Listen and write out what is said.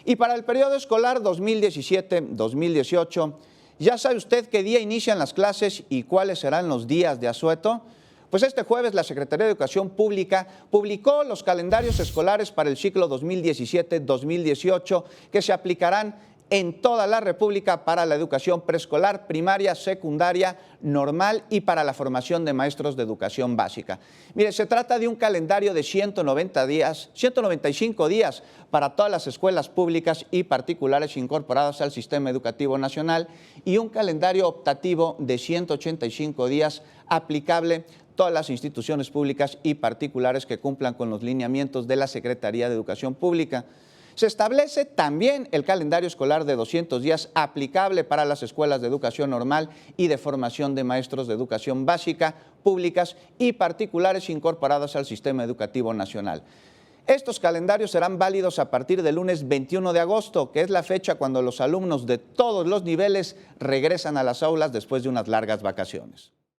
Y para el periodo escolar 2017-2018, ¿ya sabe usted qué día inician las clases y cuáles serán los días de asueto? Pues este jueves la Secretaría de Educación Pública publicó los calendarios escolares para el ciclo 2017-2018 que se aplicarán en toda la República para la educación preescolar, primaria, secundaria, normal y para la formación de maestros de educación básica. Mire, se trata de un calendario de 195 días para todas las escuelas públicas y particulares incorporadas al Sistema Educativo Nacional y un calendario optativo de 185 días aplicable todas las instituciones públicas y particulares que cumplan con los lineamientos de la Secretaría de Educación Pública. Se establece también el calendario escolar de 200 días aplicable para las escuelas de educación normal y de formación de maestros de educación básica, públicas y particulares incorporadas al Sistema Educativo Nacional. Estos calendarios serán válidos a partir del lunes 21 de agosto, que es la fecha cuando los alumnos de todos los niveles regresan a las aulas después de unas largas vacaciones.